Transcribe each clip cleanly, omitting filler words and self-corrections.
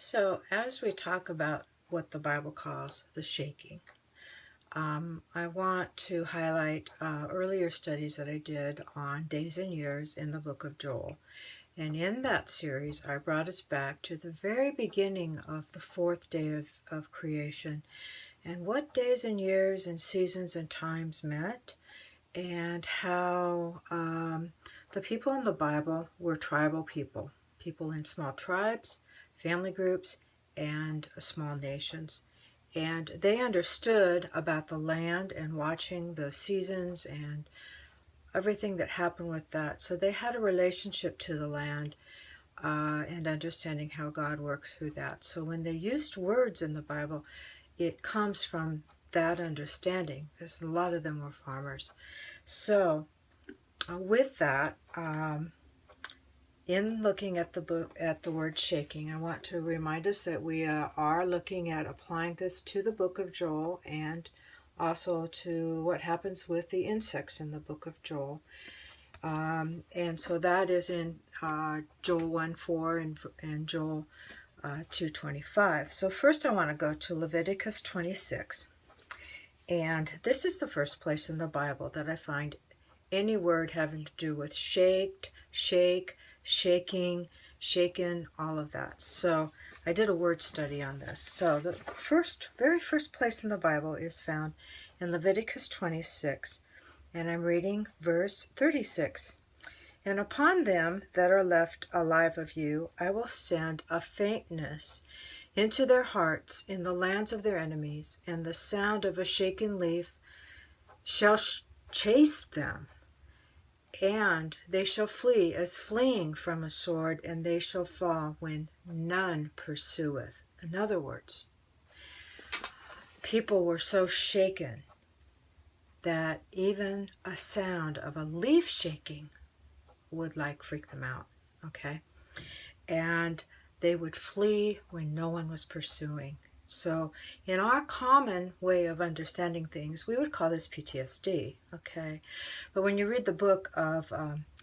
So, as we talk about what the Bible calls the shaking, I want to highlight earlier studies that I did on days and years in the book of Joel. And in that series, I brought us back to the very beginning of the fourth day of creation and what days and years and seasons and times meant, and how the people in the Bible were tribal people, people in small tribes, family groups, and small nations. And they understood about the land and watching the seasons and everything that happened with that. So they had a relationship to the land and understanding how God worked through that. So when they used words in the Bible, it comes from that understanding, because a lot of them were farmers. So with that, in looking at the book, at the word shaking, I want to remind us that we are looking at applying this to the book of Joel and also to what happens with the insects in the book of Joel. And so that is in Joel 1:4 and Joel 2:25. So first I want to go to Leviticus 26. And this is the first place in the Bible that I find any word having to do with shaked, shake, shaking, shaken, all of that. So I did a word study on this. So the very first place in the Bible is found in Leviticus 26, and I'm reading verse 36. And upon them that are left alive of you, I will send a faintness into their hearts in the lands of their enemies, and the sound of a shaken leaf shall chase them, and they shall flee as fleeing from a sword, and they shall fall when none pursueth. In other words, people were so shaken that even a sound of a leaf shaking would freak them out, okay? And they would flee when no one was pursuing. So in our common way of understanding things, we would call this PTSD, okay? But when you read the book of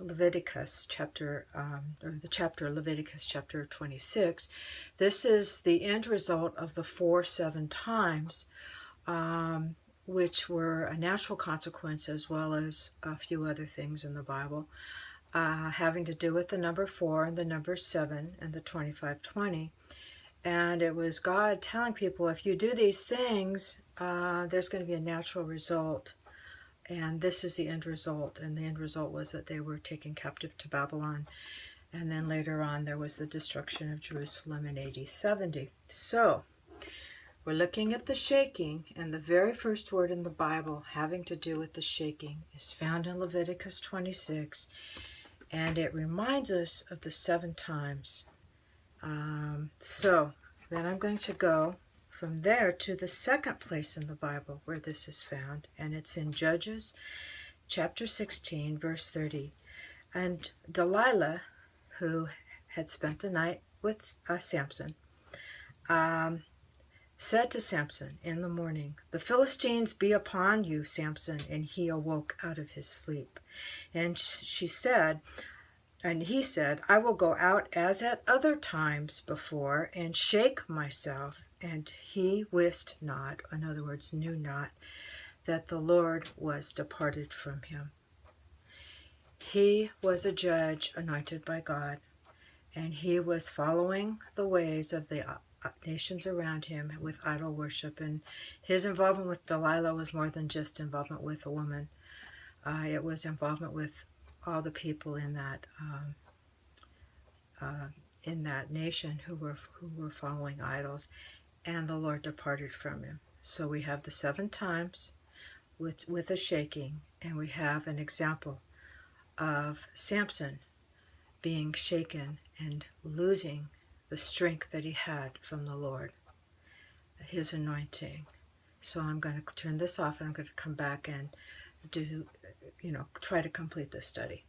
Leviticus, the chapter Leviticus chapter 26, this is the end result of the 4-7 times, which were a natural consequence as well as a few other things in the Bible, having to do with the number 4 and the number 7 and the 25-20. And it was God telling people, if you do these things, there's going to be a natural result. And this is the end result. And the end result was that they were taken captive to Babylon. And then later on, there was the destruction of Jerusalem in AD 70. So we're looking at the shaking, and the very first word in the Bible having to do with the shaking is found in Leviticus 26. And it reminds us of the 7 times. So then I'm going to go from there to the second place in the Bible where this is found, and it's in Judges chapter 16, verse 30. And Delilah, who had spent the night with Samson, said to Samson in the morning, "The Philistines be upon you, Samson." And he awoke out of his sleep. And he said, "I will go out as at other times before, and shake myself." And he wist not, in other words, knew not, that the Lord was departed from him. He was a judge anointed by God, and he was following the ways of the nations around him with idol worship. And his involvement with Delilah was more than just involvement with a woman. It was involvement with all the people in that nation who were following idols, and the Lord departed from him. So we have the 7 times with a shaking, and we have an example of Samson being shaken and losing the strength that he had from the Lord, his anointing. So I'm going to turn this off, and I'm going to come back and try to complete this study.